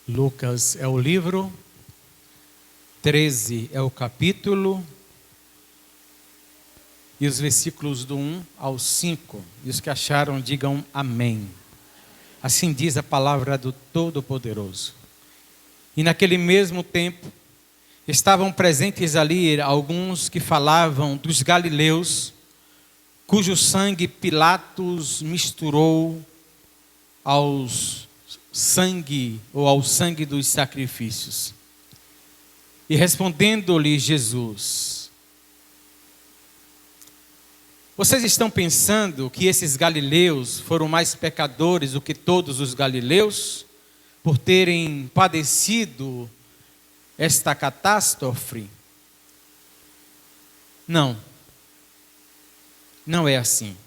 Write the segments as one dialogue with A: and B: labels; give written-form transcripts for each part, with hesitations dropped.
A: Lucas é o livro, 13 é o capítulo, e os versículos do 1 ao 5. E os que acharam, digam amém. Assim diz a palavra do Todo-Poderoso. E naquele mesmo tempo, estavam presentes ali alguns que falavam dos galileus, cujo sangue Pilatos misturou ao sangue dos sacrifícios. E respondendo-lhe Jesus: vocês estão pensando que esses galileus foram mais pecadores do que todos os galileus, por terem padecido esta catástrofe? Não é assim.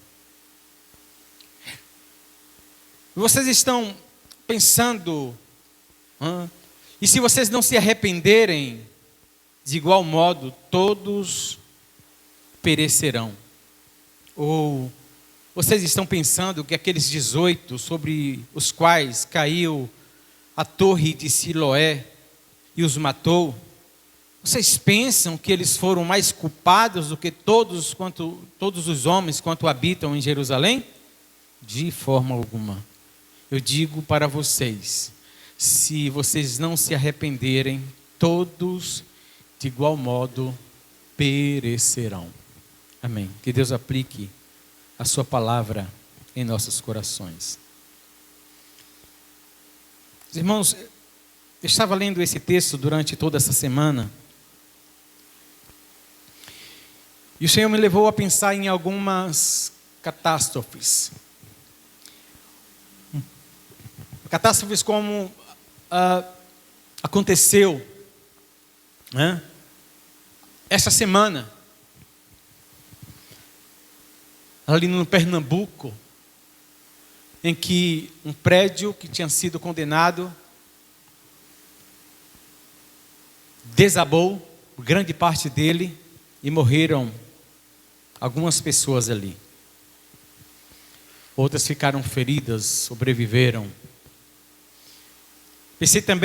A: Vocês estão pensando, e se vocês não se arrependerem, de igual modo todos perecerão. Ou vocês estão pensando que aqueles 18 sobre os quais caiu a torre de Siloé e os matou, vocês pensam que eles foram mais culpados do que todos os homens quanto habitam em Jerusalém? De forma alguma. Eu digo para vocês, se vocês não se arrependerem, todos de igual modo perecerão. Amém. Que Deus aplique a sua palavra em nossos corações. Irmãos, eu estava lendo esse texto durante toda essa semana, e o Senhor me levou a pensar em algumas catástrofes. Catástrofes como aconteceu essa semana, ali no Pernambuco, em que um prédio que tinha sido condenado desabou, grande parte dele, e morreram algumas pessoas ali. Outras ficaram feridas, sobreviveram.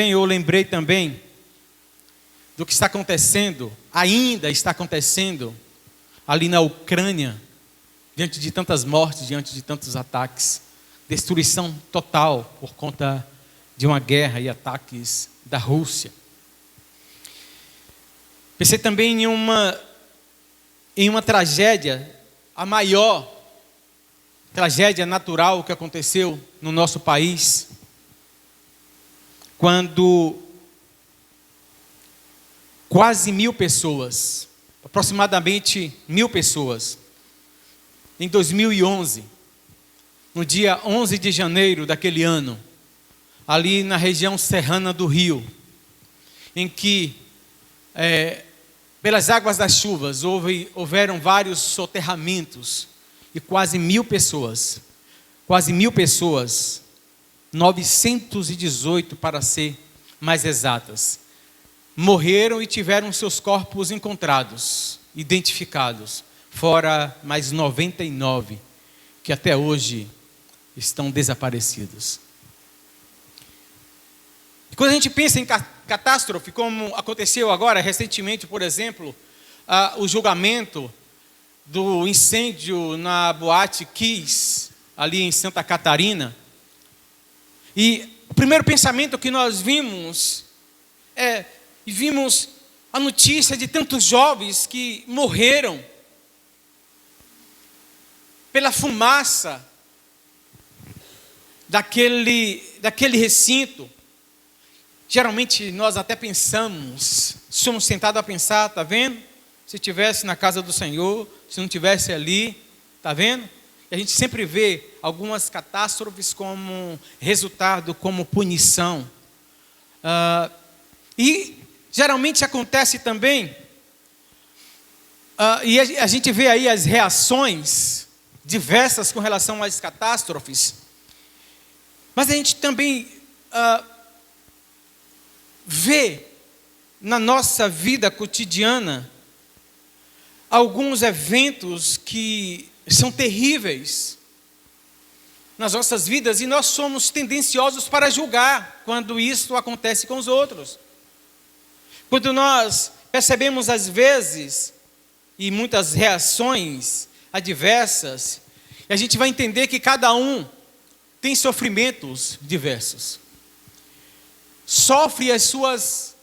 A: Eu lembrei também do que está acontecendo, ainda está acontecendo ali na Ucrânia, diante de tantas mortes, diante de tantos ataques, destruição total por conta de uma guerra e ataques da Rússia. Pensei também em uma tragédia, a maior tragédia natural que aconteceu no nosso país, quando quase 1.000 pessoas, aproximadamente 1.000 pessoas, em 2011, no dia 11 de janeiro daquele ano, ali na região serrana do Rio, em que, pelas águas das chuvas, houveram vários soterramentos, e quase 1.000 pessoas, 918 para ser mais exatas, morreram e tiveram seus corpos encontrados, identificados, fora mais 99 que até hoje estão desaparecidos. E quando a gente pensa em catástrofe, como aconteceu agora recentemente, por exemplo, o julgamento do incêndio na Boate Kiss, ali em Santa Catarina, e o primeiro pensamento que nós vimos a notícia de tantos jovens que morreram pela fumaça daquele recinto. Geralmente nós até pensamos, somos sentados a pensar, está vendo? Se estivesse na casa do Senhor, se não estivesse ali, está vendo? E a gente sempre vê algumas catástrofes como resultado, como punição. E geralmente acontece também, e a gente vê aí as reações diversas com relação às catástrofes, mas a gente também vê na nossa vida cotidiana alguns eventos que são terríveis, nas nossas vidas e nós somos tendenciosos para julgar quando isso acontece com os outros. Quando nós percebemos às vezes, e muitas reações adversas, a gente vai entender que cada um tem sofrimentos diversos. Sofre as suas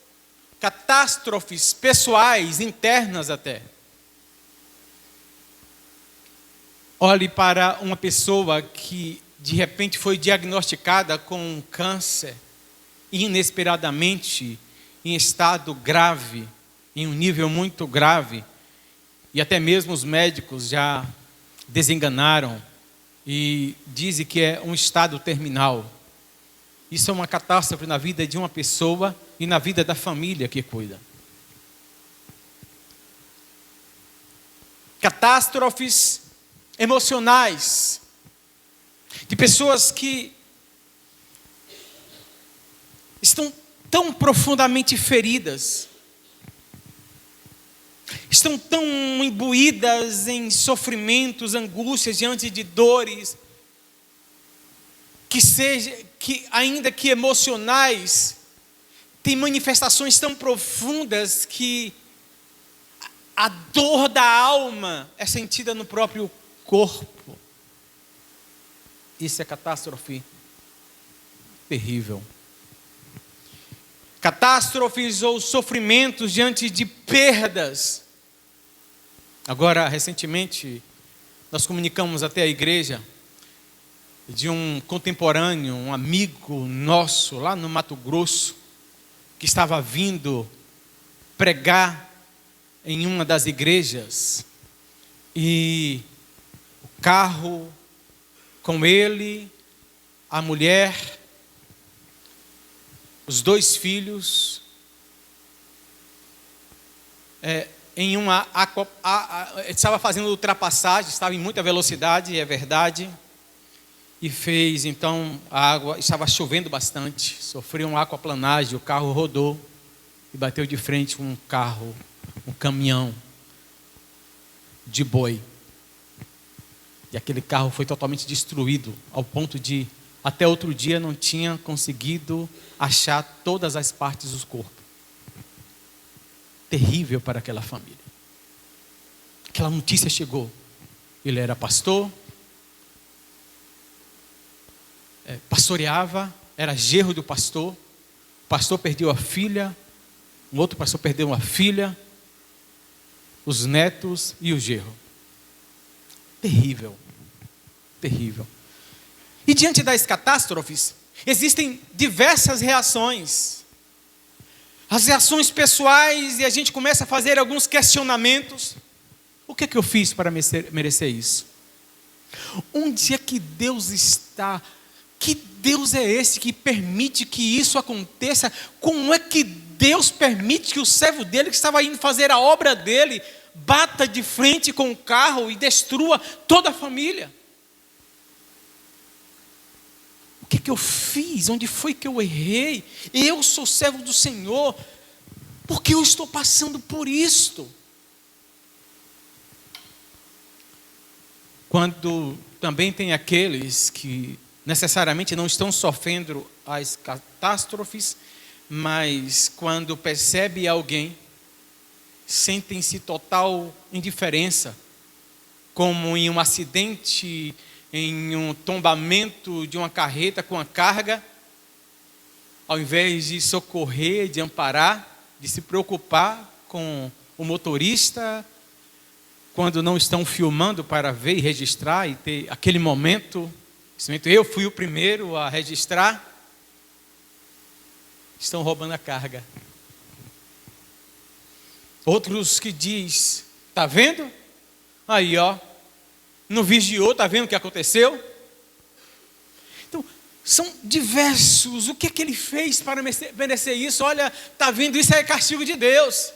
A: catástrofes pessoais, internas até. Olhe para uma pessoa que de repente foi diagnosticada com um câncer, inesperadamente, em estado grave, em um nível muito grave, e até mesmo os médicos já desenganaram e dizem que é um estado terminal. Isso é uma catástrofe na vida de uma pessoa e na vida da família que cuida. Catástrofes emocionais, de pessoas que estão tão profundamente feridas, estão tão imbuídas em sofrimentos, angústias, diante de dores, que ainda que emocionais, tem manifestações tão profundas que a dor da alma é sentida no próprio corpo. Isso é catástrofe terrível. Catástrofes ou sofrimentos diante de perdas. Agora, recentemente, nós comunicamos até a igreja de um contemporâneo, um amigo nosso, lá no Mato Grosso, que estava vindo pregar em uma das igrejas, e o carro com ele, a mulher, os 2 filhos, em uma estava fazendo ultrapassagem, estava em muita velocidade, é verdade, e fez, então, a água, estava chovendo bastante, sofreu uma aquaplanagem, o carro rodou e bateu de frente com um carro, um caminhão de boi. E aquele carro foi totalmente destruído, ao ponto de, até outro dia, não tinha conseguido achar todas as partes do corpo. Terrível para aquela família. Aquela notícia chegou. Ele era pastor, pastoreava, era genro do pastor. O pastor perdeu a filha, um outro pastor perdeu uma filha, os netos e o genro. Terrível, terrível. E diante das catástrofes, existem diversas reações. As reações pessoais, e a gente começa a fazer alguns questionamentos. O que é que eu fiz para merecer isso? Onde é que Deus está? Que Deus é esse que permite que isso aconteça? Como é que Deus permite que o servo dele, que estava indo fazer a obra dele, bata de frente com o carro e destrua toda a família? O que é que eu fiz? Onde foi que eu errei? Eu sou servo do Senhor. Por que eu estou passando por isto? Quando também tem aqueles que necessariamente não estão sofrendo as catástrofes, mas quando percebe alguém, sentem-se total indiferença, como em um acidente, em um tombamento de uma carreta com a carga, ao invés de socorrer, de amparar, de se preocupar com o motorista, quando não estão filmando para ver e registrar e ter aquele momento, eu fui o primeiro a registrar, estão roubando a carga. Outros que diz, está vendo? Aí ó, não vigiou, está vendo o que aconteceu? Então, são diversos. O que é que ele fez para merecer isso? Olha, está vendo, isso é castigo de Deus.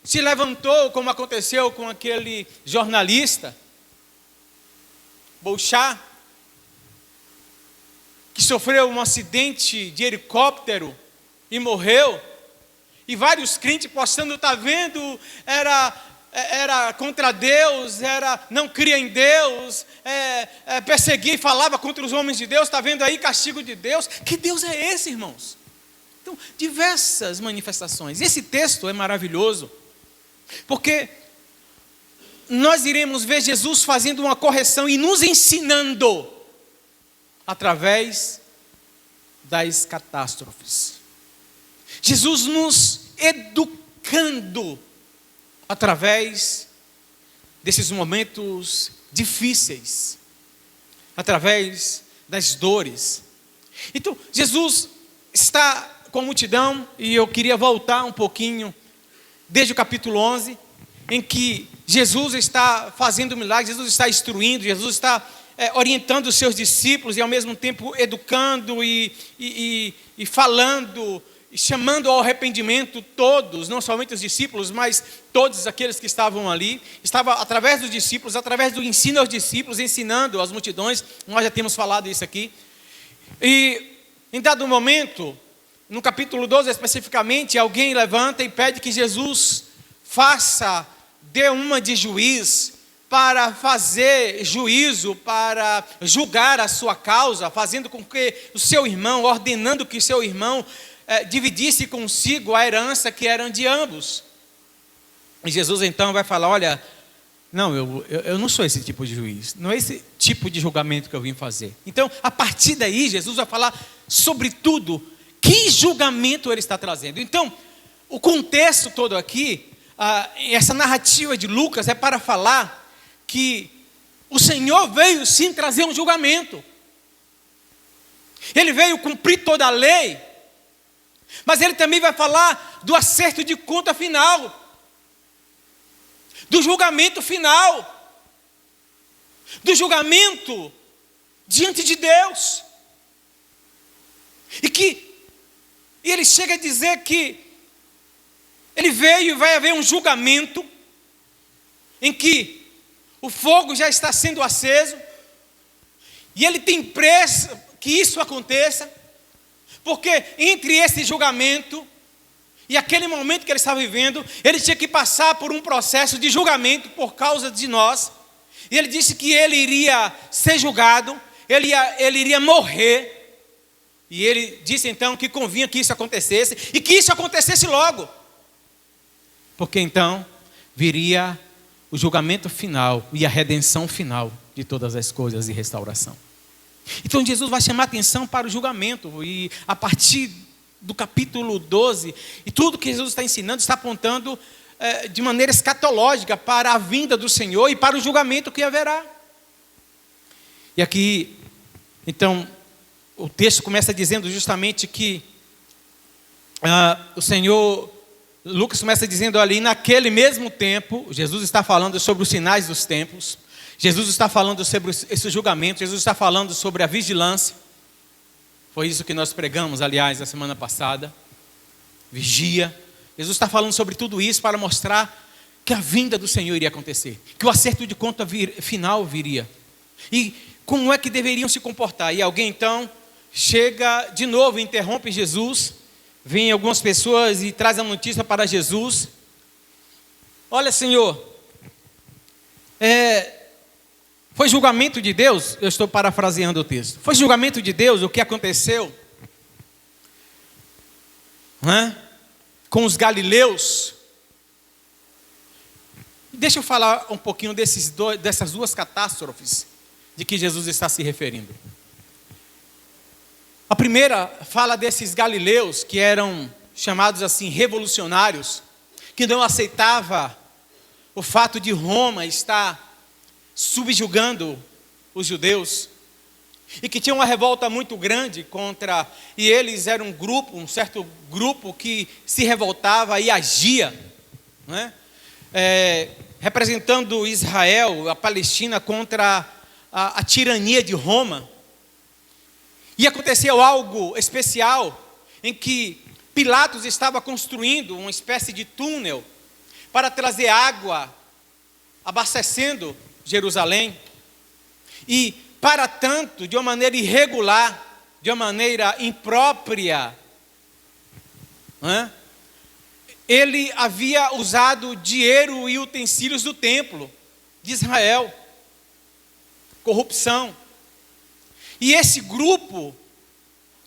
A: Se levantou, como aconteceu com aquele jornalista, Bouchard, que sofreu um acidente de helicóptero e morreu. E vários crentes postando, está vendo, era era contra Deus, não cria em Deus, perseguia e falava contra os homens de Deus. Está vendo aí, castigo de Deus? Que Deus é esse, irmãos? Então, diversas manifestações. Esse texto é maravilhoso, porque nós iremos ver Jesus fazendo uma correção e nos ensinando através das catástrofes. Jesus nos educando através desses momentos difíceis, através das dores. Então, Jesus está com a multidão, e eu queria voltar um pouquinho, desde o capítulo 11, em que Jesus está fazendo milagres, Jesus está instruindo, Jesus está orientando os seus discípulos, e ao mesmo tempo educando e falando, e chamando ao arrependimento todos, não somente os discípulos, mas todos aqueles que estavam ali. Estava através dos discípulos, através do ensino aos discípulos, ensinando as multidões. Nós já temos falado isso aqui. E em dado momento, no capítulo 12 especificamente, alguém levanta e pede que Jesus dê uma de juiz, para fazer juízo, para julgar a sua causa, fazendo com que o seu irmão, ordenando que o seu irmão dividisse consigo a herança que era de ambos. E Jesus então vai falar: olha, não, eu não sou esse tipo de juiz, não é esse tipo de julgamento que eu vim fazer. Então, a partir daí, Jesus vai falar sobre tudo, que julgamento ele está trazendo. Então, o contexto todo aqui, essa narrativa de Lucas é para falar que o Senhor veio sim trazer um julgamento. Ele veio cumprir toda a lei, mas ele também vai falar do acerto de conta final, do julgamento final, do julgamento diante de Deus. E ele chega a dizer que ele veio e vai haver um julgamento em que o fogo já está sendo aceso, e ele tem pressa que isso aconteça, porque entre esse julgamento e aquele momento que ele estava vivendo, ele tinha que passar por um processo de julgamento por causa de nós. E ele disse que ele iria ser julgado, ele iria morrer, e ele disse então que convinha que isso acontecesse, e que isso acontecesse logo, porque então viria o julgamento final e a redenção final de todas as coisas e restauração. Então Jesus vai chamar atenção para o julgamento, e a partir do capítulo 12, e tudo que Jesus está ensinando está apontando de maneira escatológica para a vinda do Senhor e para o julgamento que haverá. E aqui, então, o texto começa dizendo justamente que o Senhor... Lucas começa dizendo ali: naquele mesmo tempo, Jesus está falando sobre os sinais dos tempos, Jesus está falando sobre esse julgamento, Jesus está falando sobre a vigilância. Foi isso que nós pregamos, aliás, na semana passada. Vigia. Jesus está falando sobre tudo isso para mostrar que a vinda do Senhor iria acontecer, que o acerto de conta final viria. E como é que deveriam se comportar? E alguém então chega de novo, interrompe Jesus. Vêm algumas pessoas e trazem a notícia para Jesus: olha, Senhor, foi julgamento de Deus? Eu estou parafraseando o texto. Foi julgamento de Deus o que aconteceu com os galileus? Deixa eu falar um pouquinho dessas duas catástrofes de que Jesus está se referindo. A primeira fala desses galileus que eram chamados assim revolucionários, que não aceitavam o fato de Roma estar subjugando os judeus, e que tinha uma revolta muito grande contra, e eles eram um certo grupo que se revoltava e agia, representando Israel, a Palestina, contra a tirania de Roma. E aconteceu algo especial, em que Pilatos estava construindo uma espécie de túnel para trazer água, abastecendo Jerusalém. E, para tanto, de uma maneira irregular, de uma maneira imprópria, ele havia usado dinheiro e utensílios do templo de Israel. Corrupção. E esse grupo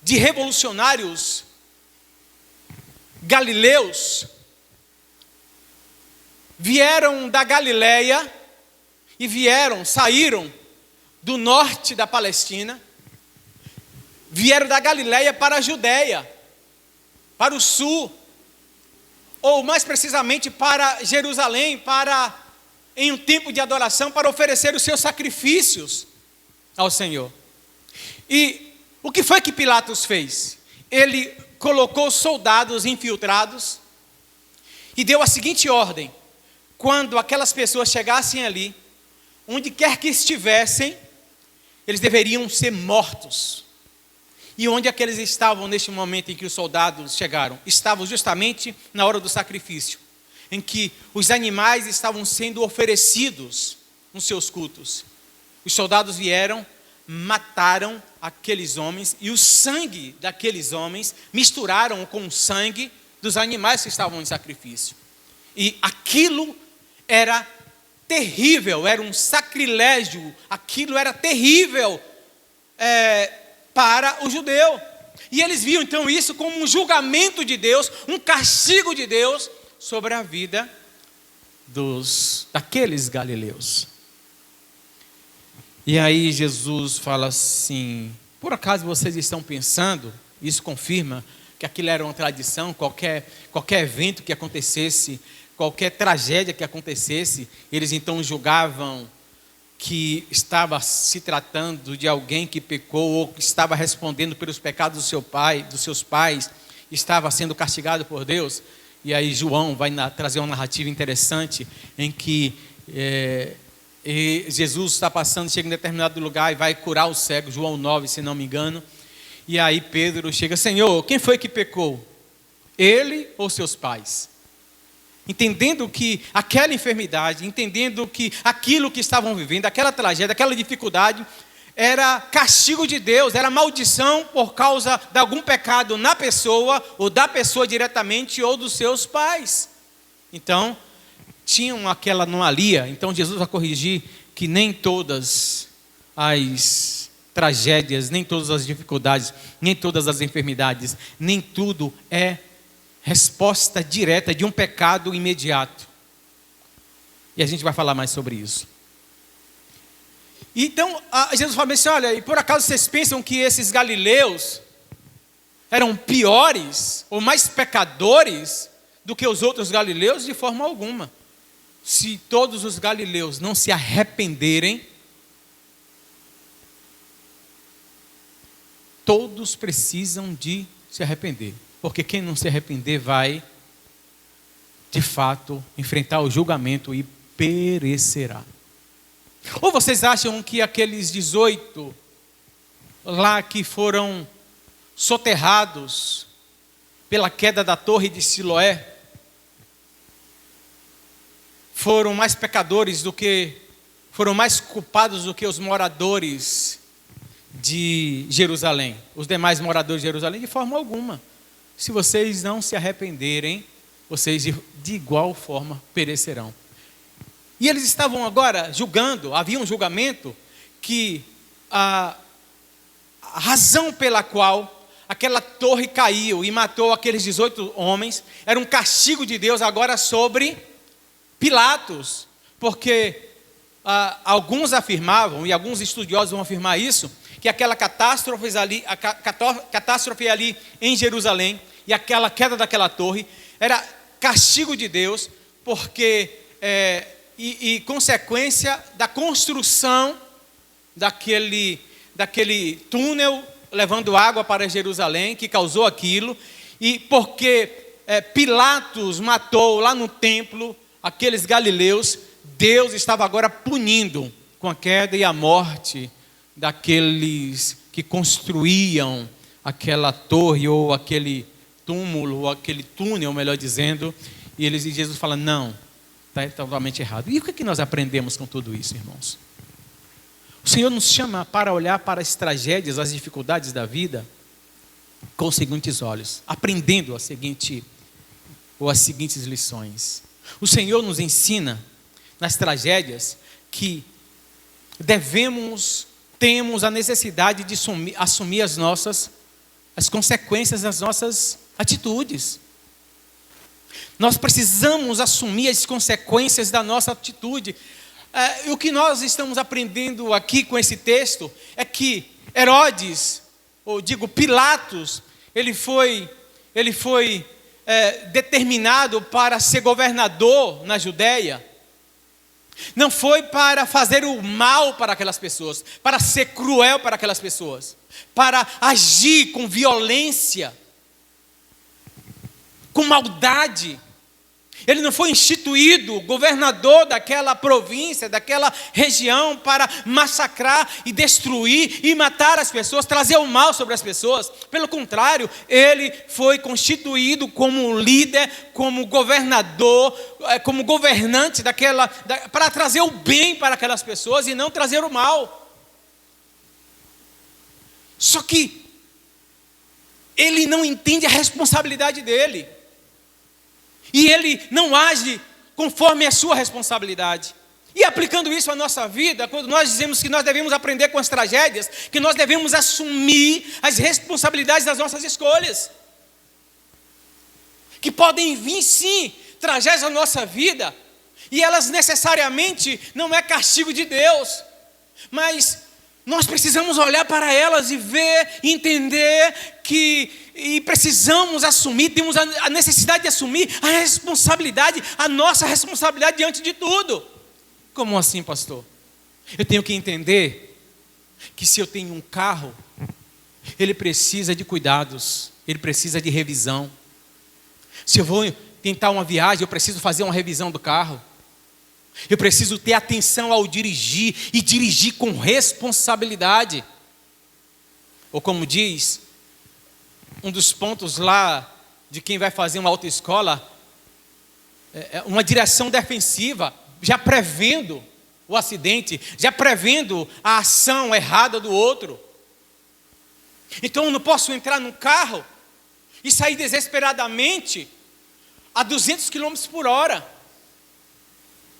A: de revolucionários galileus vieram da Galileia e saíram do norte da Palestina, vieram da Galileia para a Judéia, para o sul, ou mais precisamente para Jerusalém, em um tempo de adoração, para oferecer os seus sacrifícios ao Senhor. E o que foi que Pilatos fez? Ele colocou soldados infiltrados e deu a seguinte ordem: quando aquelas pessoas chegassem ali, onde quer que estivessem, eles deveriam ser mortos. E onde é que eles estavam neste momento em que os soldados chegaram? Estavam justamente na hora do sacrifício, em que os animais estavam sendo oferecidos nos seus cultos. Os soldados vieram, mataram aqueles homens, e o sangue daqueles homens misturaram com o sangue dos animais que estavam em sacrifício. E aquilo era terrível, era um sacrilégio, aquilo era terrível para o judeu. E eles viam então isso como um julgamento de Deus, um castigo de Deus sobre a vida daqueles galileus. E aí Jesus fala assim: por acaso vocês estão pensando, isso confirma que aquilo era uma tradição, qualquer evento que acontecesse, qualquer tragédia que acontecesse, eles então julgavam que estava se tratando de alguém que pecou, ou que estava respondendo pelos pecados dos seus pais, estava sendo castigado por Deus. E aí João vai trazer uma narrativa interessante, em que Jesus está passando, chega em determinado lugar e vai curar o cego, João 9, se não me engano. E aí Pedro chega: Senhor, quem foi que pecou? Ele ou seus pais? Entendendo que aquela enfermidade, entendendo que aquilo que estavam vivendo, aquela tragédia, aquela dificuldade, era castigo de Deus, era maldição por causa de algum pecado na pessoa, ou da pessoa diretamente, ou dos seus pais. Então, tinham aquela anomalia. Então Jesus vai corrigir que nem todas as tragédias, nem todas as dificuldades, nem todas as enfermidades, nem tudo é resposta direta de um pecado imediato. E a gente vai falar mais sobre isso. Então, Jesus fala assim: olha, e por acaso vocês pensam que esses galileus eram piores ou mais pecadores do que os outros galileus? De forma alguma. Se todos os galileus não se arrependerem, todos precisam de se arrepender. Porque quem não se arrepender vai, de fato, enfrentar o julgamento e perecerá. Ou vocês acham que aqueles 18 lá que foram soterrados pela queda da torre de Siloé foram mais pecadores foram mais culpados do que os moradores de Jerusalém, os demais moradores de Jerusalém? De forma alguma. Se vocês não se arrependerem, vocês de igual forma perecerão. E eles estavam agora julgando, havia um julgamento, que a razão pela qual aquela torre caiu e matou aqueles 18 homens era um castigo de Deus agora sobre Pilatos. Porque alguns afirmavam, e alguns estudiosos vão afirmar isso, que aquela catástrofe ali em Jerusalém e aquela queda daquela torre era castigo de Deus, porque consequência da construção daquele túnel levando água para Jerusalém, que causou aquilo, e porque Pilatos matou lá no templo aqueles galileus, Deus estava agora punindo com a queda e a morte daqueles que construíam aquela torre, ou aquele túmulo, ou aquele túnel, melhor dizendo. E Jesus fala: não, está totalmente errado. E o que nós aprendemos com tudo isso, irmãos? O Senhor nos chama para olhar para as tragédias, as dificuldades da vida com os seguintes olhos, aprendendo a seguinte ou as seguintes lições. O Senhor nos ensina nas tragédias que temos a necessidade de assumir as consequências das nossas atitudes. Nós precisamos assumir as consequências da nossa atitude. O que nós estamos aprendendo aqui com esse texto é que Herodes, ou digo Pilatos, ele foi determinado para ser governador na Judéia. Não foi para fazer o mal para aquelas pessoas, para ser cruel para aquelas pessoas, para agir com violência, com maldade. Ele não foi instituído governador daquela província, daquela região, para massacrar e destruir e matar as pessoas, trazer o mal sobre as pessoas. Pelo contrário, ele foi constituído como líder, como governador, como governante para trazer o bem para aquelas pessoas e não trazer o mal. Só que ele não entende a responsabilidade dele. E ele não age conforme a sua responsabilidade. E aplicando isso à nossa vida, quando nós dizemos que nós devemos aprender com as tragédias, que nós devemos assumir as responsabilidades das nossas escolhas. Que podem vir sim, tragédias na nossa vida, e elas necessariamente não é castigo de Deus, mas nós precisamos olhar para elas e ver, entender e precisamos assumir, temos a necessidade de assumir a responsabilidade, a nossa responsabilidade diante de tudo. Como assim, pastor? Eu tenho que entender que se eu tenho um carro, ele precisa de cuidados, ele precisa de revisão. Se eu vou tentar uma viagem, eu preciso fazer uma revisão do carro. Eu preciso ter atenção ao dirigir e dirigir com responsabilidade. Ou como diz um dos pontos lá de quem vai fazer uma autoescola, uma direção defensiva, já prevendo o acidente, já prevendo a ação errada do outro. Então eu não posso entrar num carro e sair desesperadamente a 200 km por hora.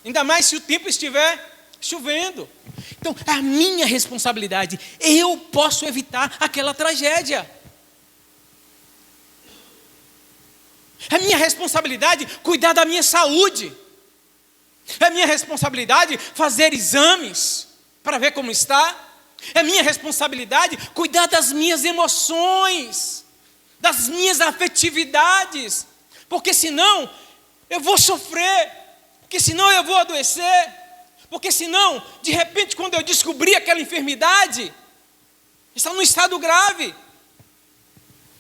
A: Ainda mais se o tempo estiver chovendo. Então, é a minha responsabilidade. Eu posso evitar aquela tragédia. É minha responsabilidade cuidar da minha saúde. É minha responsabilidade fazer exames para ver como está. É minha responsabilidade cuidar das minhas emoções, das minhas afetividades. Porque senão eu vou sofrer. Porque senão eu vou adoecer. Porque senão, de repente, quando eu descobrir aquela enfermidade, está num estado grave.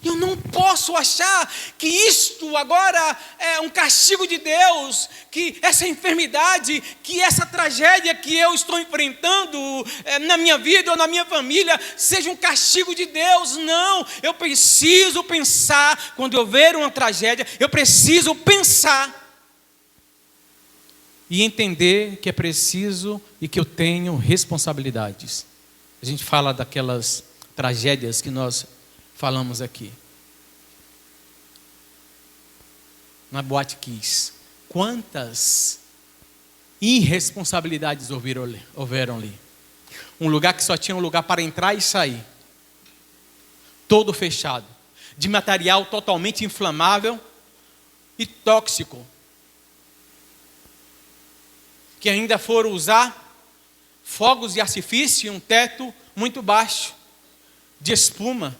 A: Eu não posso achar que isto agora é um castigo de Deus, que essa enfermidade, que essa tragédia que eu estou enfrentando na minha vida ou na minha família, seja um castigo de Deus. Não, eu preciso pensar, quando eu ver uma tragédia, eu preciso pensar e entender que é preciso e que eu tenho responsabilidades. A gente fala daquelas tragédias que nós falamos aqui. Na Boate Kiss, quantas irresponsabilidades houveram ali? Um lugar que só tinha um lugar para entrar e sair, todo fechado, de material totalmente inflamável e tóxico, que ainda foram usar fogos de artifício e um teto muito baixo, de espuma,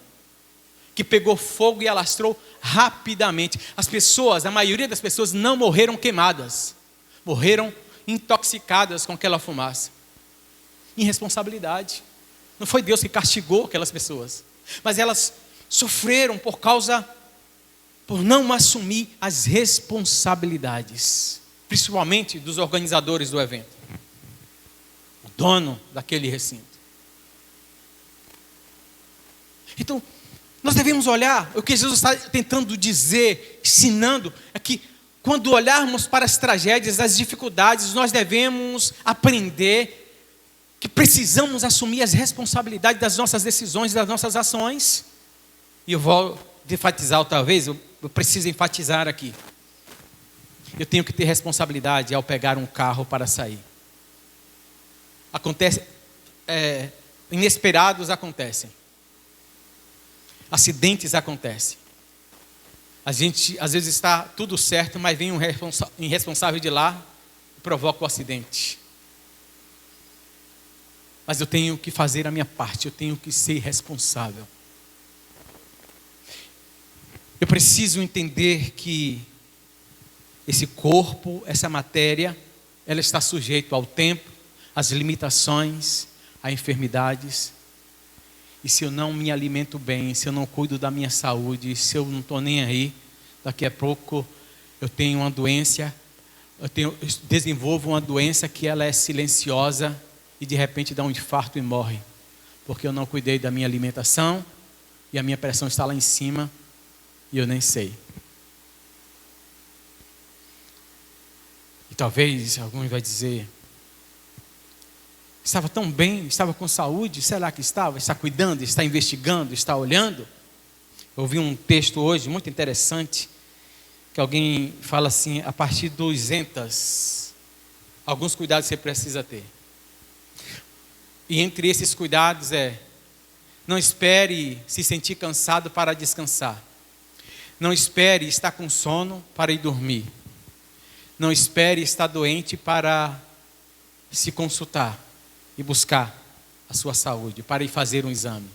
A: que pegou fogo e alastrou rapidamente. As pessoas, a maioria das pessoas não morreram queimadas, morreram intoxicadas com aquela fumaça. Irresponsabilidade. Não foi Deus que castigou aquelas pessoas, mas elas sofreram por não assumir as responsabilidades, principalmente dos organizadores do evento, o dono daquele recinto. Então, nós devemos olhar, o que Jesus está tentando dizer, ensinando, é que quando olharmos para as tragédias, as dificuldades, nós devemos aprender que precisamos assumir as responsabilidades das nossas decisões, das nossas ações. E eu vou enfatizar outra vez, eu preciso enfatizar aqui. eu tenho que ter responsabilidade ao pegar um carro para sair. Acontece, inesperados acontecem. Acidentes acontecem. A gente às vezes está tudo certo, mas vem um irresponsável de lá e provoca o acidente. Mas eu tenho que fazer a minha parte, eu tenho que ser responsável. Eu preciso entender que esse corpo, essa matéria, ela está sujeita ao tempo, às limitações, a enfermidades. E se eu não me alimento bem, se eu não cuido da minha saúde, se eu não estou nem aí, daqui a pouco eu tenho uma doença, eu desenvolvo uma doença que ela é silenciosa e de repente dá um infarto e morre. Porque eu não cuidei da minha alimentação e a minha pressão está lá em cima e eu nem sei. E talvez alguém vai dizer, estava tão bem, estava com saúde, será que estava? Está cuidando, está investigando, está olhando? Eu ouvi um texto hoje muito interessante, que alguém fala assim, a partir dos 200, alguns cuidados você precisa ter. E entre esses cuidados não espere se sentir cansado para descansar. Não espere estar com sono para ir dormir. Não espere estar doente para se consultar e buscar a sua saúde, para ir fazer um exame.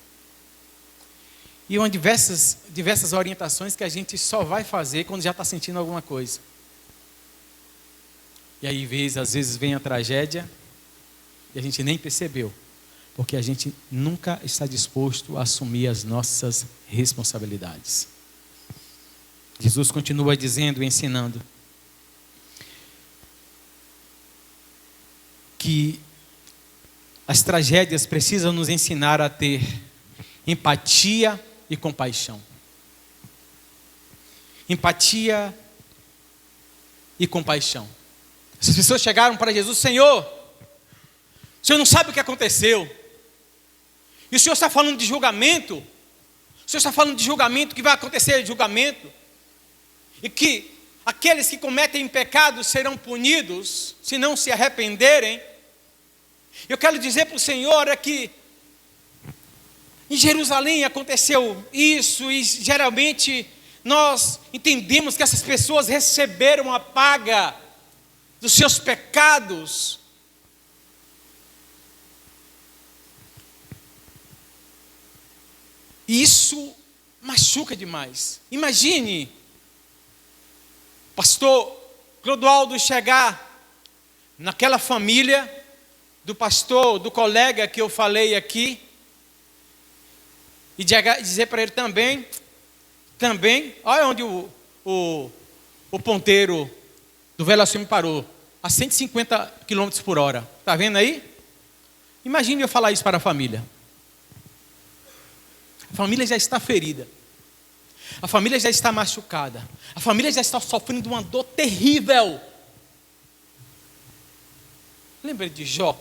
A: E uma diversas orientações que a gente só vai fazer quando já está sentindo alguma coisa. E aí, às vezes vem a tragédia e a gente nem percebeu, porque a gente nunca está disposto a assumir as nossas responsabilidades. Jesus continua dizendo e ensinando que as tragédias precisam nos ensinar a ter empatia e compaixão. Empatia e compaixão. Essas pessoas chegaram para Jesus, Senhor, o Senhor não sabe o que aconteceu. E o Senhor está falando de julgamento. O Senhor está falando de julgamento, que vai acontecer julgamento. E que aqueles que cometem pecados serão punidos, se não se arrependerem. Eu quero dizer para o Senhor que em Jerusalém aconteceu isso, e geralmente nós entendemos que essas pessoas receberam a paga dos seus pecados. E isso machuca demais. Imagine, pastor Clodoaldo chegar naquela família do pastor, do colega que eu falei aqui, e dizer para ele também, olha onde o ponteiro do velocímetro parou, a 150 km por hora. Está vendo aí? Imagine eu falar isso para a família. A família já está ferida. A família já está machucada. A família já está sofrendo uma dor terrível. Lembra de Jó?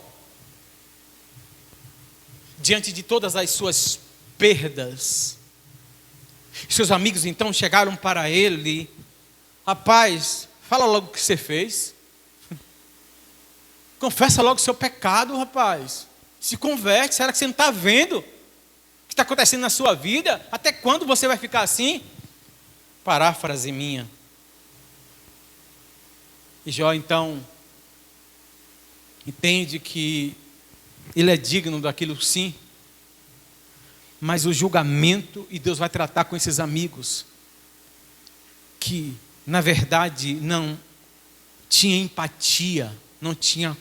A: Diante de todas as suas perdas, seus amigos então chegaram para ele, rapaz, fala logo o que você fez, confessa logo o seu pecado, rapaz, se converte, será que você não está vendo o que está acontecendo na sua vida? Até quando você vai ficar assim? Paráfrase minha. E Jó então entende que ele é digno daquilo, sim, mas o julgamento, e Deus vai tratar com esses amigos que na verdade não tinha empatia, não tinha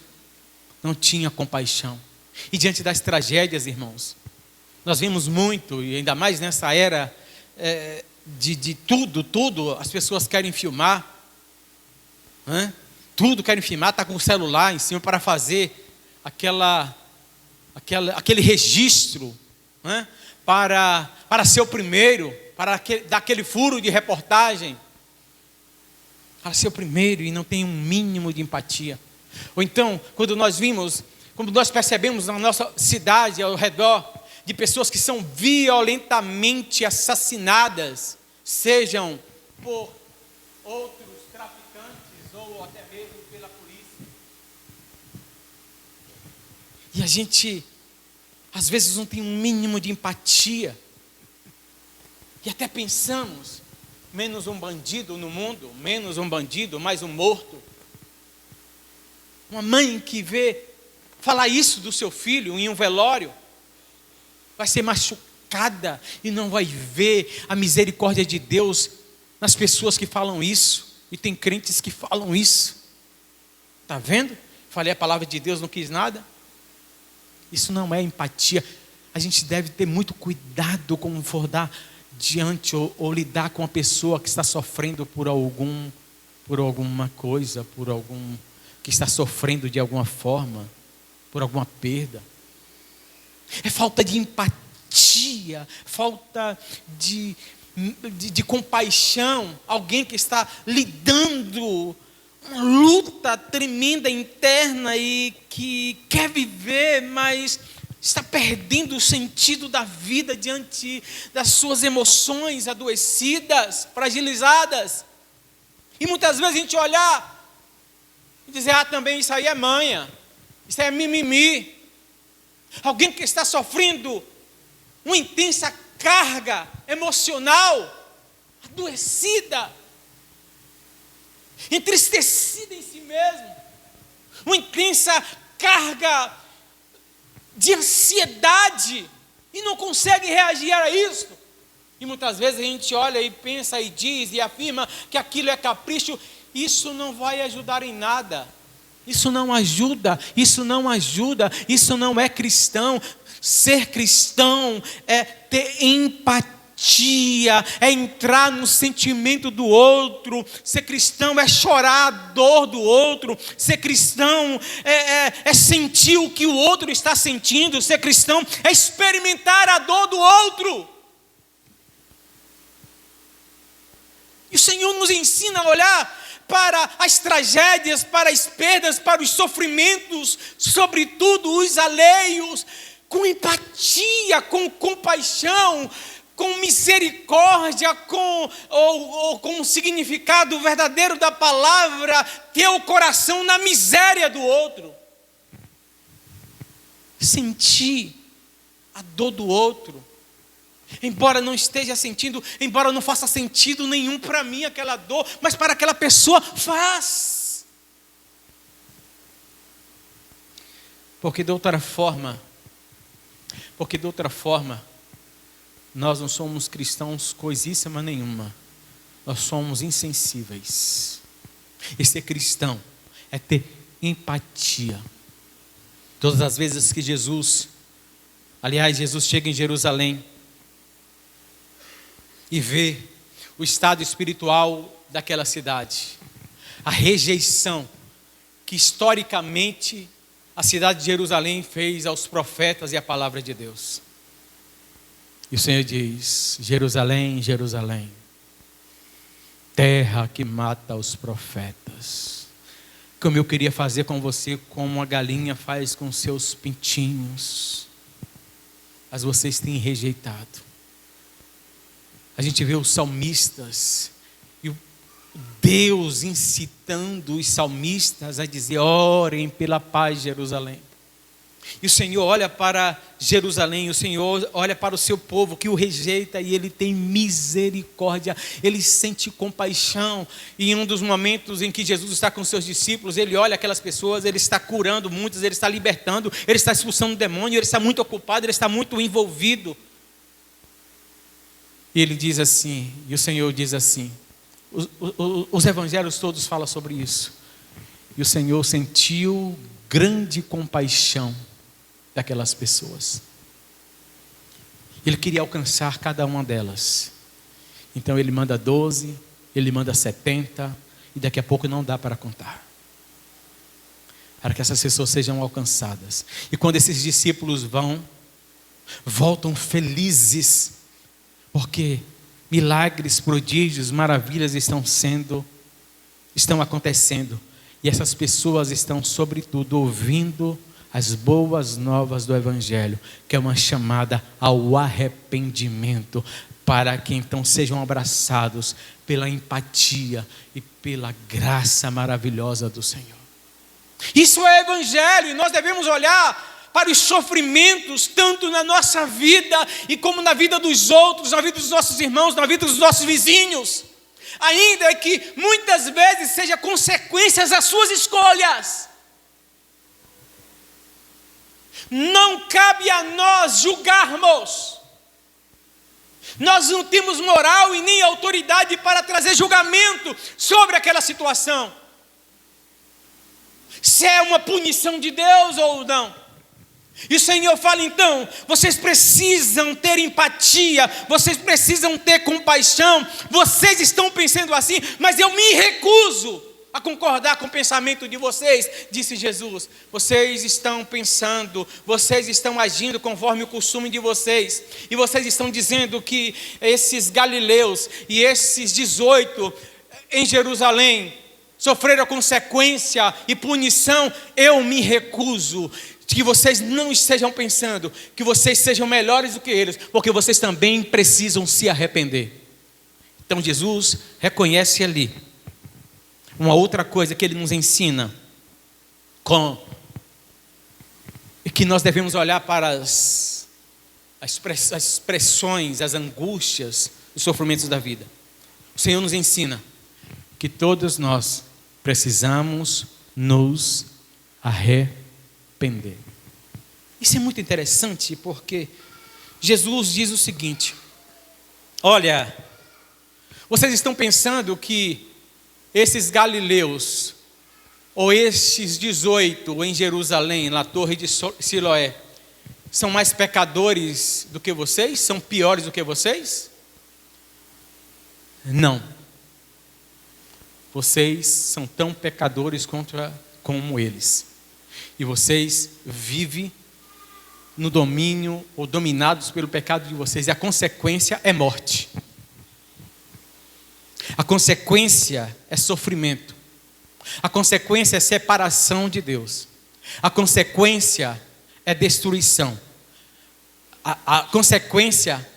A: compaixão. E diante das tragédias, irmãos, nós vemos muito, e ainda mais nessa era de tudo, as pessoas querem filmar, tudo querem filmar, está com o celular em cima para fazer aquele registro, para ser o primeiro, para dar aquele furo de reportagem, para ser o primeiro e não tem um mínimo de empatia. Ou então, quando nós percebemos na nossa cidade ao redor de pessoas que são violentamente assassinadas, sejam por outros traficantes ou até mesmo pela polícia. E a gente, às vezes, não tem um mínimo de empatia. E até pensamos, menos um bandido no mundo, menos um bandido, mais um morto. Uma mãe que vê falar isso do seu filho em um velório, vai ser machucada e não vai ver a misericórdia de Deus nas pessoas que falam isso. E tem crentes que falam isso. Está vendo? Falei a palavra de Deus, não quis nada. Isso não é empatia. A gente deve ter muito cuidado como for dar diante ou lidar com a pessoa que está sofrendo por alguma coisa, que está sofrendo de alguma forma, por alguma perda. É falta de empatia, falta de compaixão. Alguém que está lidando uma luta tremenda interna e que quer viver, mas está perdendo o sentido da vida diante das suas emoções adoecidas, fragilizadas. E muitas vezes a gente olhar e dizer, também isso aí é manha, isso é mimimi. Alguém que está sofrendo uma intensa carga emocional, adoecida, entristecida em si mesmo, uma intensa carga de ansiedade, e não consegue reagir a isso. E muitas vezes a gente olha e pensa e diz e afirma que aquilo é capricho. Isso não vai ajudar em nada. Isso não ajuda, isso não é cristão. Ser cristão é ter empatia, é entrar no sentimento do outro. Ser cristão é chorar a dor do outro. Ser cristão é sentir o que o outro está sentindo. Ser cristão é experimentar a dor do outro. E o Senhor nos ensina a olhar para as tragédias, para as perdas, para os sofrimentos, sobretudo os alheios, com empatia, com compaixão, com misericórdia, com o significado verdadeiro da palavra, ter o coração na miséria do outro. Sentir a dor do outro. Embora não esteja sentindo, embora não faça sentido nenhum para mim aquela dor, mas para aquela pessoa faz. Porque de outra forma, nós não somos cristãos coisíssima nenhuma. Nós somos insensíveis. E ser cristão é ter empatia. Todas as vezes que Jesus chega em Jerusalém e vê o estado espiritual daquela cidade, a rejeição que historicamente a cidade de Jerusalém fez aos profetas e à palavra de Deus. E o Senhor diz: Jerusalém, Jerusalém, terra que mata os profetas, como eu queria fazer com você, como a galinha faz com seus pintinhos, mas vocês têm rejeitado. A gente vê os salmistas e o Deus incitando os salmistas a dizer: orem pela paz de Jerusalém. E o Senhor olha para Jerusalém, o Senhor olha para o seu povo que o rejeita e Ele tem misericórdia, Ele sente compaixão. E em um dos momentos em que Jesus está com seus discípulos, Ele olha aquelas pessoas, Ele está curando muitas, Ele está libertando, Ele está expulsando demônio, Ele está muito ocupado, Ele está muito envolvido. E Ele diz assim, e o Senhor diz assim, os evangelhos todos falam sobre isso. E o Senhor sentiu grande compaixão daquelas pessoas. Ele queria alcançar cada uma delas. Então Ele manda 12, Ele manda 70, e daqui a pouco não dá para contar, para que essas pessoas sejam alcançadas. E quando esses discípulos voltam felizes, porque milagres, prodígios, maravilhas estão acontecendo. E essas pessoas estão, sobretudo, ouvindo as boas novas do Evangelho, que é uma chamada ao arrependimento, para que então sejam abraçados pela empatia e pela graça maravilhosa do Senhor. Isso é evangelho, e nós devemos olhar para os sofrimentos, tanto na nossa vida, e como na vida dos outros, na vida dos nossos irmãos, na vida dos nossos vizinhos. Ainda que muitas vezes seja consequências das suas escolhas. Não cabe a nós julgarmos. Nós não temos moral e nem autoridade para trazer julgamento sobre aquela situação. Se é uma punição de Deus ou não. E o Senhor fala então, vocês precisam ter empatia, vocês precisam ter compaixão, vocês estão pensando assim, mas eu me recuso a concordar com o pensamento de vocês, disse Jesus. Vocês estão pensando, vocês estão agindo conforme o costume de vocês, e vocês estão dizendo que esses galileus e esses 18 em Jerusalém sofreram consequência e punição. Eu me recuso. Que vocês não estejam pensando que vocês sejam melhores do que eles, porque vocês também precisam se arrepender. Então Jesus reconhece ali uma outra coisa que ele nos ensina, e que nós devemos olhar para as expressões, as angústias, os sofrimentos da vida. O Senhor nos ensina que todos nós precisamos nos arrepender. Isso é muito interessante, porque Jesus diz o seguinte: olha, vocês estão pensando que esses galileus, ou estes 18 em Jerusalém, na torre de Siloé, são mais pecadores do que vocês? São piores do que vocês? Não. Vocês são tão pecadores como eles. E vocês vivem no domínio, ou dominados pelo pecado de vocês. E a consequência é morte. A consequência é sofrimento. A consequência é separação de Deus. A consequência é destruição. A consequência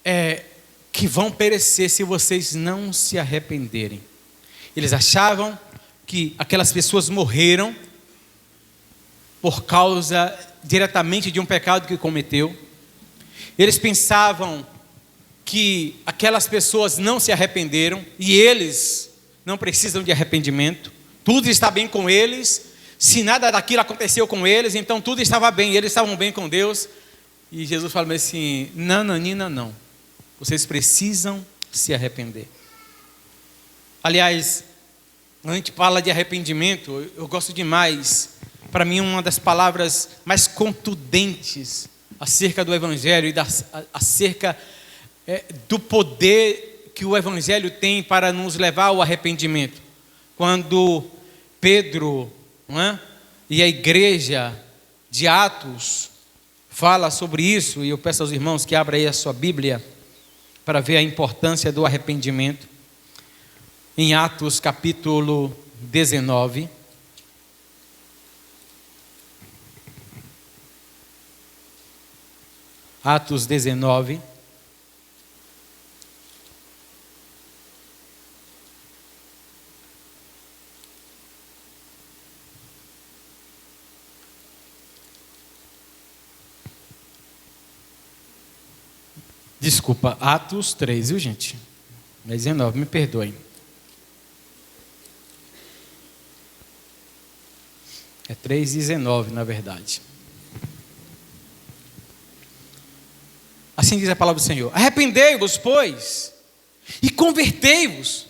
A: é que vão perecer se vocês não se arrependerem. Eles achavam que aquelas pessoas morreram por causa diretamente de um pecado que cometeu. Eles pensavam que aquelas pessoas não se arrependeram e eles não precisam de arrependimento. Tudo está bem com eles. Se nada daquilo aconteceu com eles, então tudo estava bem. Eles estavam bem com Deus. E Jesus falou assim: nananina, não. Vocês precisam se arrepender. Aliás, quando a gente fala de arrependimento, eu gosto demais. Para mim, uma das palavras mais contundentes acerca do Evangelho e acerca do poder que o Evangelho tem para nos levar ao arrependimento. Quando Pedro, e a igreja de Atos fala sobre isso, e eu peço aos irmãos que abram aí a sua Bíblia para ver a importância do arrependimento. Em Atos capítulo 19. Atos 19. Desculpa, Atos 3, viu, gente? 19, me perdoem. É 3:19, na verdade. Assim diz a palavra do Senhor: arrependei-vos, pois, e convertei-vos,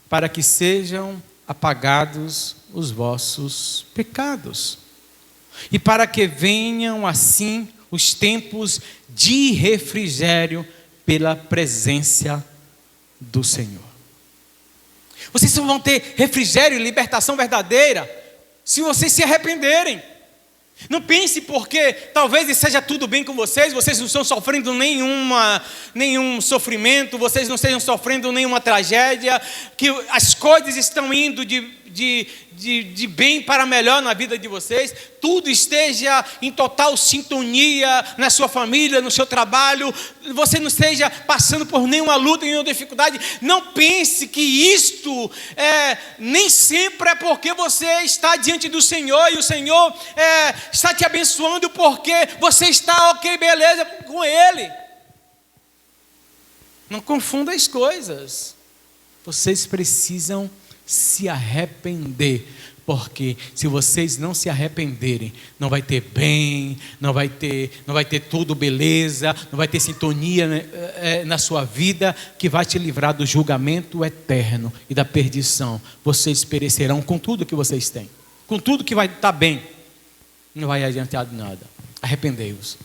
A: para que sejam apagados os vossos pecados, e para que venham assim os tempos de refrigério pela presença do Senhor. Vocês só vão ter refrigério e libertação verdadeira se vocês se arrependerem. Não pense porque talvez seja tudo bem com vocês, vocês não estão sofrendo nenhum sofrimento, vocês não estejam sofrendo nenhuma tragédia, que as coisas estão indo de de bem para melhor na vida de vocês, tudo esteja em total sintonia na sua família, no seu trabalho, você não esteja passando por nenhuma luta, nenhuma dificuldade. Não pense que isto nem sempre é porque você está diante do Senhor e o Senhor está te abençoando porque você está ok, beleza com Ele. Não confunda as coisas. Vocês precisam se arrepender, porque se vocês não se arrependerem, não vai ter bem, não vai ter tudo beleza, não vai ter sintonia na sua vida, que vai te livrar do julgamento eterno e da perdição. Vocês perecerão com tudo que vocês têm, com tudo que vai estar bem, não vai adiantar de nada. Arrependei-vos.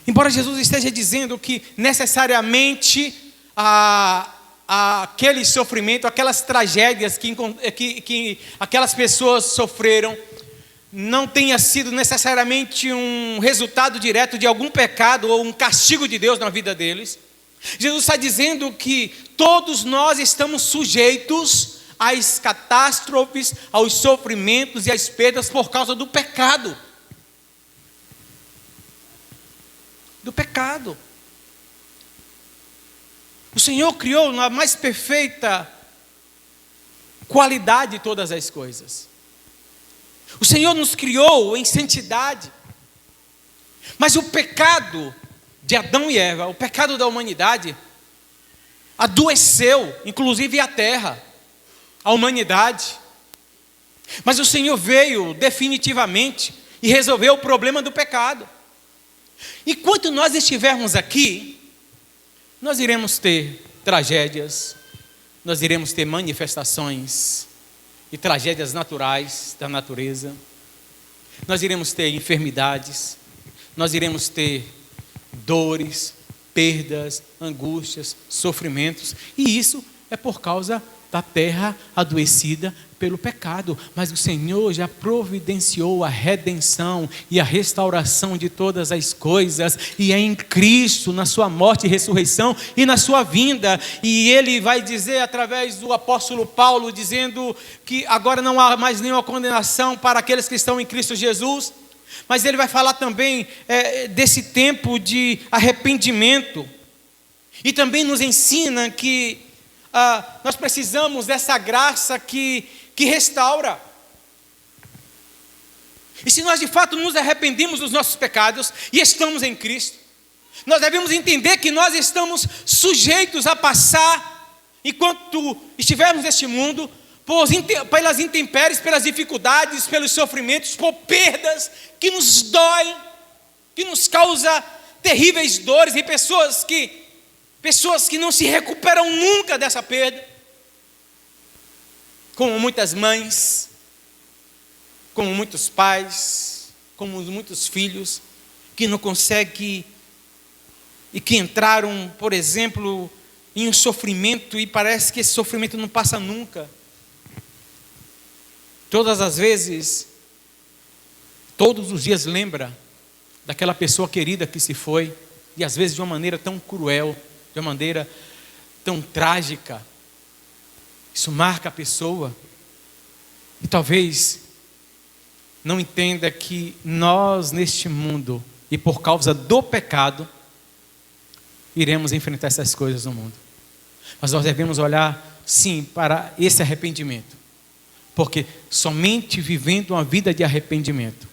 A: Embora Jesus esteja dizendo que necessariamente aquele sofrimento, aquelas tragédias que aquelas pessoas sofreram, não tenha sido necessariamente um resultado direto de algum pecado ou um castigo de Deus na vida deles, Jesus está dizendo que todos nós estamos sujeitos às catástrofes, aos sofrimentos e às perdas por causa do pecado. Do pecado. O Senhor criou na mais perfeita qualidade todas as coisas. O Senhor nos criou em santidade. Mas o pecado de Adão e Eva, o pecado da humanidade, adoeceu, inclusive a terra, a humanidade. Mas o Senhor veio definitivamente e resolveu o problema do pecado. Enquanto nós estivermos aqui, nós iremos ter tragédias, nós iremos ter manifestações e tragédias naturais da natureza, nós iremos ter enfermidades, nós iremos ter dores, perdas, angústias, sofrimentos, e isso é por causa da terra adoecida pelo pecado. Mas o Senhor já providenciou a redenção e a restauração de todas as coisas, e é em Cristo, na sua morte e ressurreição e na sua vinda. E ele vai dizer através do apóstolo Paulo, dizendo que agora não há mais nenhuma condenação para aqueles que estão em Cristo Jesus. Mas ele vai falar também desse tempo de arrependimento, e também nos ensina que nós precisamos dessa graça que restaura. E se nós de fato nos arrependemos dos nossos pecados e estamos em Cristo, nós devemos entender que nós estamos sujeitos a passar, enquanto estivermos neste mundo, pelas intempéries, pelas dificuldades, pelos sofrimentos, por perdas que nos doem, que nos causa terríveis dores, e pessoas que não se recuperam nunca dessa perda, como muitas mães, como muitos pais, como muitos filhos, que não conseguem, e que entraram, por exemplo, em um sofrimento, e parece que esse sofrimento não passa nunca. Todas as vezes, todos os dias lembra daquela pessoa querida que se foi, e às vezes de uma maneira tão cruel, de uma maneira tão trágica. Isso marca a pessoa, e talvez não entenda que nós neste mundo, e por causa do pecado, iremos enfrentar essas coisas no mundo. Mas nós devemos olhar sim para esse arrependimento, porque somente vivendo uma vida de arrependimento,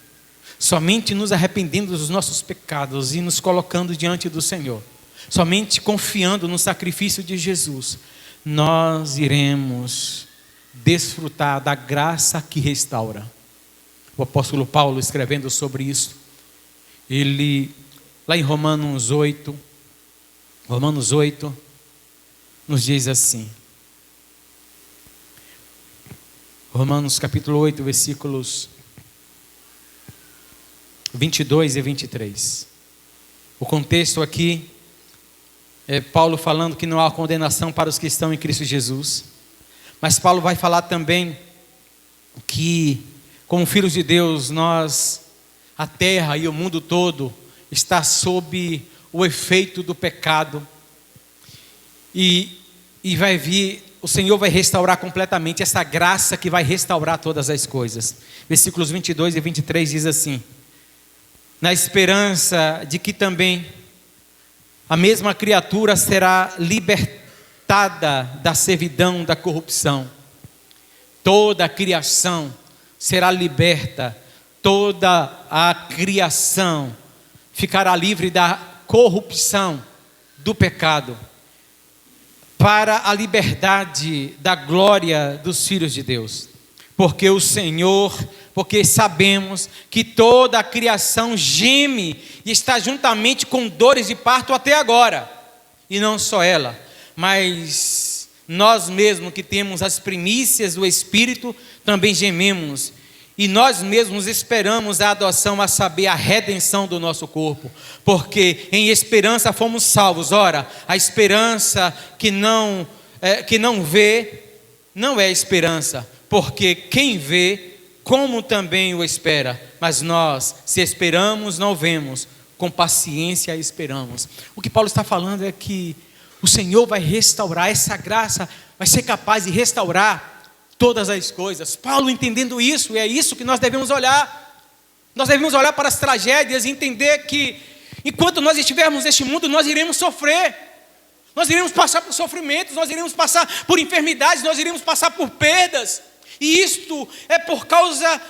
A: somente nos arrependendo dos nossos pecados e nos colocando diante do Senhor, somente confiando no sacrifício de Jesus, nós iremos desfrutar da graça que restaura. O apóstolo Paulo, escrevendo sobre isso, ele, lá em Romanos 8, nos diz assim, Romanos capítulo 8, versículos 22 e 23. O contexto aqui é Paulo falando que não há condenação para os que estão em Cristo Jesus. Mas Paulo vai falar também que, como filhos de Deus, a terra e o mundo todo está sob o efeito do pecado. E vai vir o Senhor vai restaurar completamente, essa graça que vai restaurar todas as coisas. Versículos 22 e 23 diz assim: na esperança de que também a mesma criatura será libertada da servidão, da corrupção. Toda a criação será liberta, toda a criação ficará livre da corrupção, do pecado, para a liberdade da glória dos filhos de Deus. Porque sabemos que toda a criação geme e está juntamente com dores de parto até agora. E não só ela, mas nós mesmos que temos as primícias do Espírito, também gememos. E nós mesmos esperamos a adoção, a saber, a redenção do nosso corpo. Porque em esperança fomos salvos. Ora, a esperança que não vê, não é esperança. Porque quem vê, como também o espera. Mas nós, se esperamos, não vemos. Com paciência esperamos. O que Paulo está falando é que o Senhor vai restaurar essa graça, vai ser capaz de restaurar todas as coisas. Paulo entendendo isso, e é isso que nós devemos olhar. Nós devemos olhar para as tragédias e entender que enquanto nós estivermos neste mundo, nós iremos sofrer. Nós iremos passar por sofrimentos, nós iremos passar por enfermidades, nós iremos passar por perdas. E isto é por causa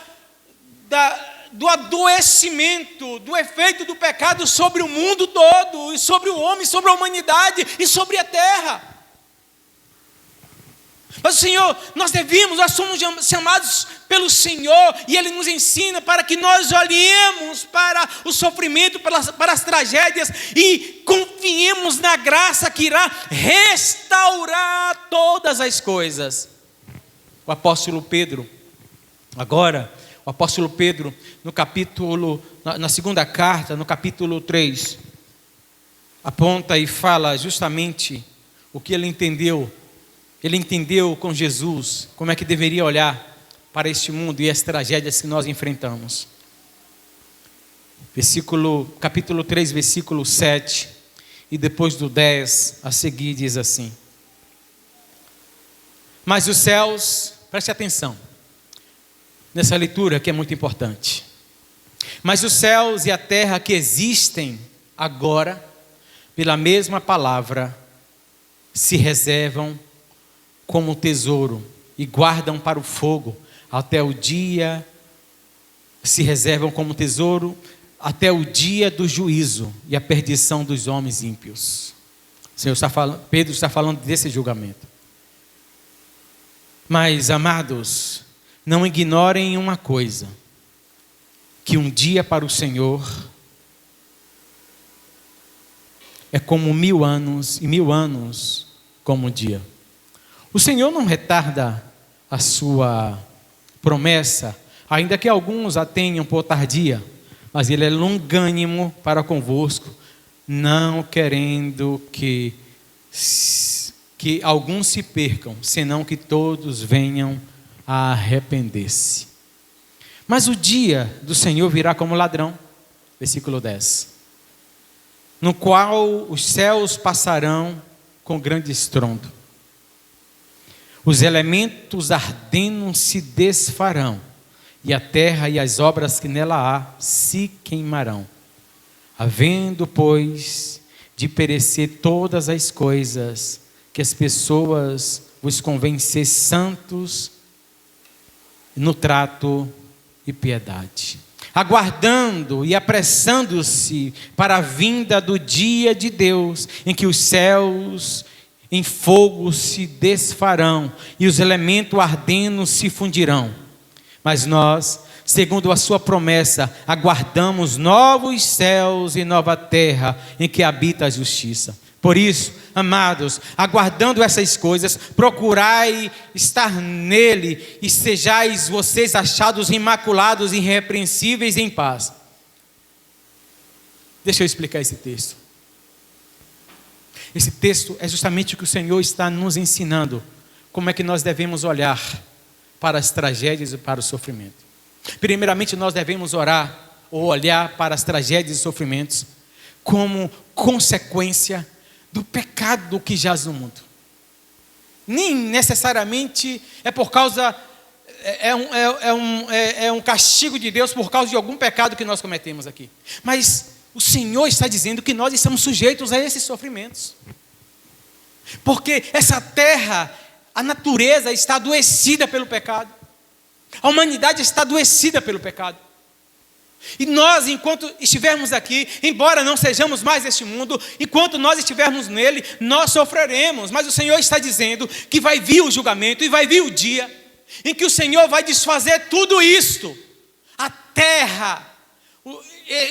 A: do adoecimento, do efeito do pecado sobre o mundo todo, e sobre o homem, sobre a humanidade e sobre a terra. Mas o Senhor, nós somos chamados pelo Senhor, e Ele nos ensina para que nós olhemos para o sofrimento, para as tragédias, e confiemos na graça que irá restaurar todas as coisas. O apóstolo Pedro, na segunda carta, no capítulo 3, aponta e fala justamente o que ele entendeu. Ele entendeu com Jesus como é que deveria olhar para este mundo e as tragédias que nós enfrentamos. Capítulo 3, versículo 7, e depois do 10 a seguir diz assim: mas os céus, preste atenção nessa leitura que é muito importante. Mas os céus e a terra que existem agora, pela mesma palavra, se reservam como tesouro e guardam para o fogo até o dia, se reservam como tesouro até o dia do juízo e a perdição dos homens ímpios. Pedro está falando desse julgamento. Mas, amados, não ignorem uma coisa, que um dia para o Senhor é como 1000 anos, e 1000 anos como um dia. O Senhor não retarda a sua promessa, ainda que alguns a tenham por tardia, mas Ele é longânimo para convosco, não querendo que alguns se percam, senão que todos venham a arrepender-se. Mas o dia do Senhor virá como ladrão, versículo 10, no qual os céus passarão com grande estrondo, os elementos ardendo se desfarão, e a terra e as obras que nela há se queimarão. Havendo, pois, de perecer todas as coisas, que as pessoas vos convém ser santos no trato e piedade, aguardando e apressando-se para a vinda do dia de Deus, em que os céus em fogo se desfarão e os elementos ardendo se fundirão. Mas nós, segundo a sua promessa, aguardamos novos céus e nova terra em que habita a justiça. Por isso, amados, aguardando essas coisas, procurai estar nele e sejais vocês achados imaculados, irrepreensíveis em paz. Deixa eu explicar esse texto. Esse texto é justamente o que o Senhor está nos ensinando, como é que nós devemos olhar para as tragédias e para o sofrimento. Primeiramente, nós devemos orar ou olhar para as tragédias e sofrimentos como consequência do pecado que jaz no mundo. nem necessariamente é por causa, é um castigo de Deus por causa de algum pecado que nós cometemos aqui. Mas o Senhor está dizendo que nós estamos sujeitos a esses sofrimentos. Porque essa terra, a natureza está adoecida pelo pecado. A humanidade está adoecida pelo pecado. E nós, enquanto estivermos aqui, embora não sejamos mais deste mundo, enquanto nós estivermos nele, nós sofreremos. Mas o Senhor está dizendo que vai vir o julgamento e vai vir o dia em que o Senhor vai desfazer tudo isto. A terra,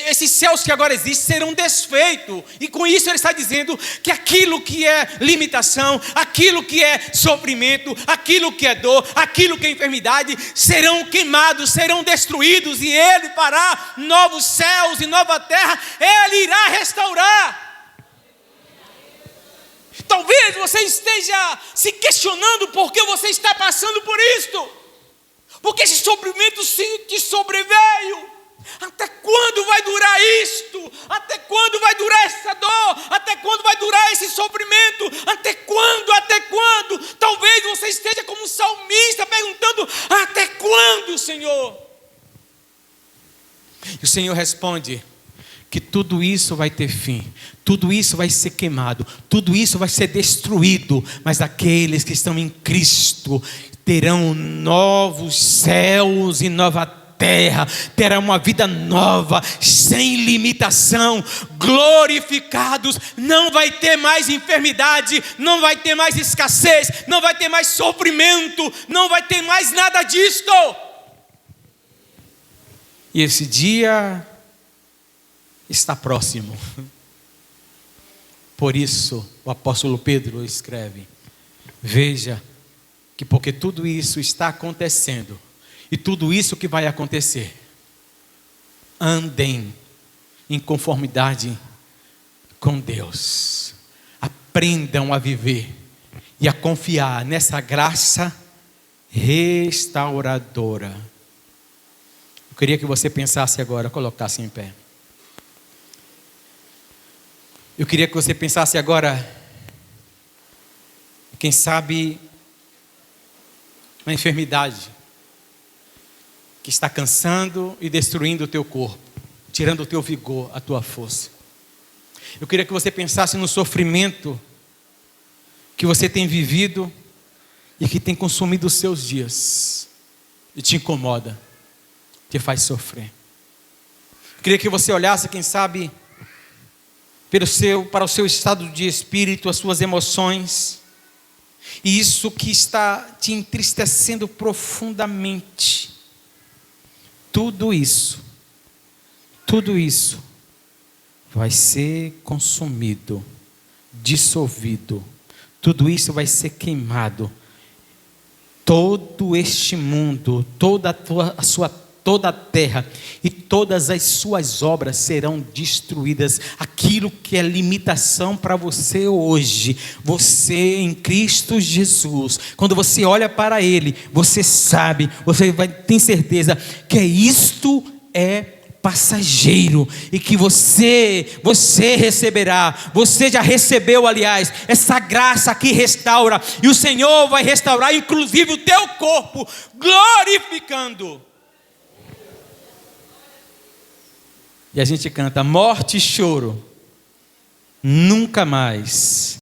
A: esses céus que agora existem serão desfeitos. E com isso ele está dizendo que aquilo que é limitação, aquilo que é sofrimento, aquilo que é dor, aquilo que é enfermidade, serão queimados, serão destruídos. E ele fará novos céus e nova terra. Ele irá restaurar. Talvez você esteja se questionando por que você está passando por isto. Porque esse sofrimento te sobreveio. Até quando vai durar isto? Até quando vai durar essa dor? Até quando vai durar esse sofrimento? Até quando? Até quando? Talvez você esteja como um salmista perguntando: até quando, Senhor? E o Senhor responde que tudo isso vai ter fim, tudo isso vai ser queimado, tudo isso vai ser destruído, mas aqueles que estão em Cristo terão novos céus e nova terra, terá uma vida nova, sem limitação, glorificados. Não vai ter mais enfermidade, não vai ter mais escassez, não vai ter mais sofrimento, não vai ter mais nada disto. E esse dia está próximo. Por isso o apóstolo Pedro escreve: veja que porque tudo isso está acontecendo, e tudo isso que vai acontecer, andem em conformidade com Deus. Aprendam a viver e a confiar nessa graça restauradora. Eu queria que você pensasse agora, colocasse em pé. Eu queria que você pensasse agora, quem sabe, na enfermidade que está cansando e destruindo o teu corpo, tirando o teu vigor, a tua força. Eu queria que você pensasse no sofrimento que você tem vivido e que tem consumido os seus dias e te incomoda, te faz sofrer. Eu queria que você olhasse, quem sabe, para o seu estado de espírito, as suas emoções, e isso que está te entristecendo profundamente. Tudo isso vai ser consumido, dissolvido, tudo isso vai ser queimado. Todo este mundo, toda a terra e todas as suas obras serão destruídas. Aquilo que é limitação para você hoje, você em Cristo Jesus, quando você olha para Ele, você sabe, você tem certeza que isto é passageiro e que você receberá, você já recebeu, aliás, essa graça que restaura, e o Senhor vai restaurar inclusive o teu corpo, glorificando. E a gente canta: morte e choro, nunca mais